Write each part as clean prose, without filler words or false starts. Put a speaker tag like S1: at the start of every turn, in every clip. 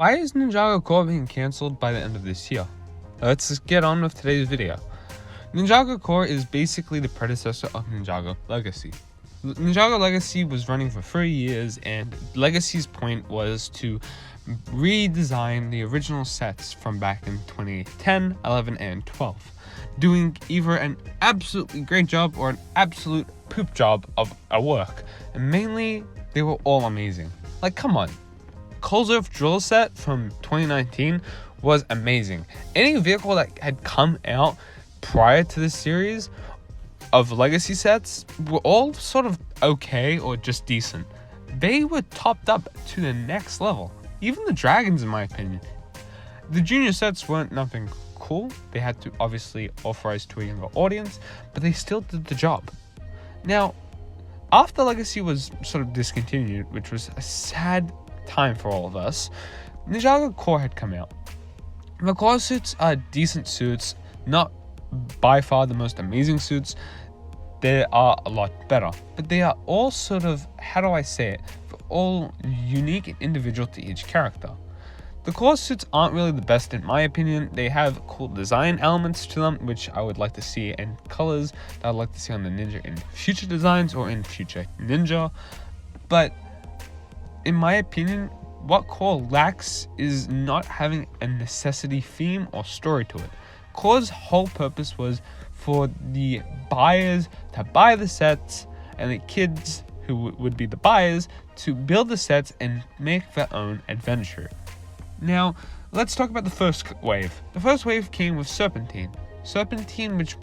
S1: Why is Ninjago Core being cancelled by the end of this year? Let's just get on with today's video. Ninjago Core is basically the predecessor of Ninjago Legacy. Ninjago Legacy was running for 3 years, and Legacy's point was to redesign the original sets from back in 2010, 11, and 12, doing either an absolutely great job or an absolute poop job of a work, and mainly they were all amazing. Like, come on. Cole's Earth drill set from 2019 was amazing. Any vehicle that had come out prior to this series of legacy sets were all sort of okay or just decent. They were topped up to the next level. Even the dragons, in my opinion. The junior sets weren't nothing cool. They had to obviously authorize to a younger audience, but they still did the job. Now, after Legacy was sort of discontinued, which was a sad time for all of us, Ninjago Core had come out. The core suits are decent suits, not by far the most amazing suits. They are a lot better, but they are all sort of, how do I say it, all unique and individual to each character. The core suits aren't really the best in my opinion. They have cool design elements to them, which I would like to see in colors that I'd like to see on the Ninja in future designs or in future Ninja. But in my opinion, what Core lacks is not having a necessity theme or story to it. Core's whole purpose was for the buyers to buy the sets and the kids who would be the buyers to build the sets and make their own adventure. Now, let's talk about the first wave. The first wave came with Serpentine. Serpentine, which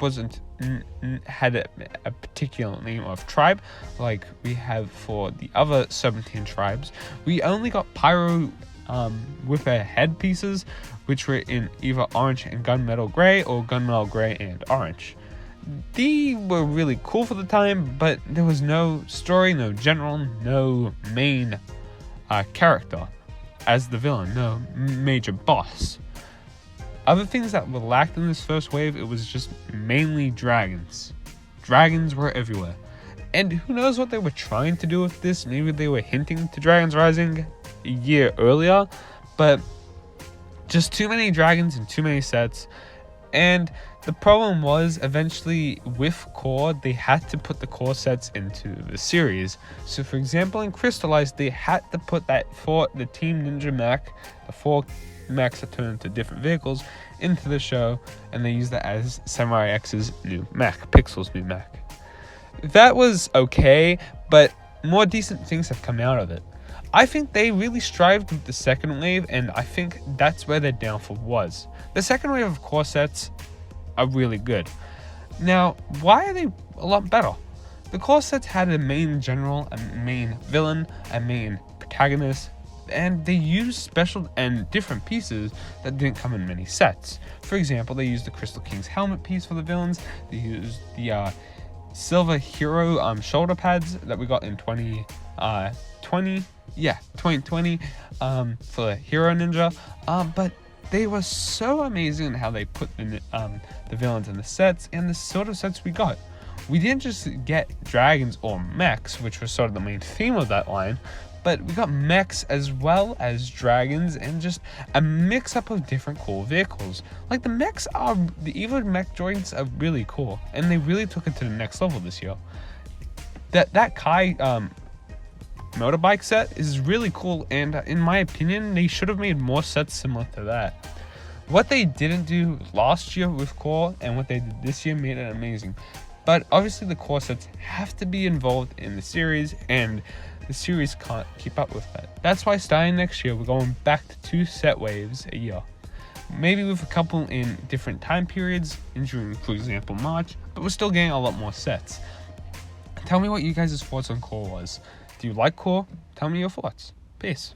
S1: had a particular name of tribe, like we have for the other Serpentine tribes. We only got Pyro with their headpieces, which were in either orange and gunmetal gray or gunmetal gray and orange. They were really cool for the time, but there was no story, no general, no main character as the villain, no major boss. Other things that were lacked in this first wave, it was just mainly dragons. Dragons were everywhere. And who knows what they were trying to do with this? Maybe they were hinting to Dragons Rising a year earlier, but just too many dragons and too many sets. And the problem was, eventually with Core, they had to put the Core sets into the series. So for example, in Crystallized, they had to put that for the Team Ninja mech, the 4 mechs that turn into different vehicles, into the show, and they used that as Samurai X's new mech, Pixel's new mech. That was okay, but more decent things have come out of it. I think they really strived with the second wave, and I think that's where their downfall was. The second wave of core sets are really good. Now, why are they a lot better? The core sets had a main general, a main villain, a main protagonist, and they used special and different pieces that didn't come in many sets. For example, they used the Crystal King's helmet piece for the villains. They used the Silver Hero shoulder pads that we got in 2020 for the Hero Ninja. But they were so amazing in how they put the villains in the sets and the sort of sets we got. We didn't just get dragons or mechs, which was sort of the main theme of that line, but we got mechs as well as dragons and just a mix-up of different cool vehicles. Like the Evo mech joints are really cool, and they really took it to the next level this year. That Kai motorbike set is really cool, and in my opinion, they should have made more sets similar to that. What they didn't do last year with Core and what they did this year made it amazing. But obviously the core sets have to be involved in the series, and the series can't keep up with that. That's why starting next year, we're going back to 2 set waves a year. Maybe with a couple in different time periods, in June, for example, March, but we're still getting a lot more sets. Tell me what you guys' thoughts on Core was. Do you like Core? Tell me your thoughts. Peace.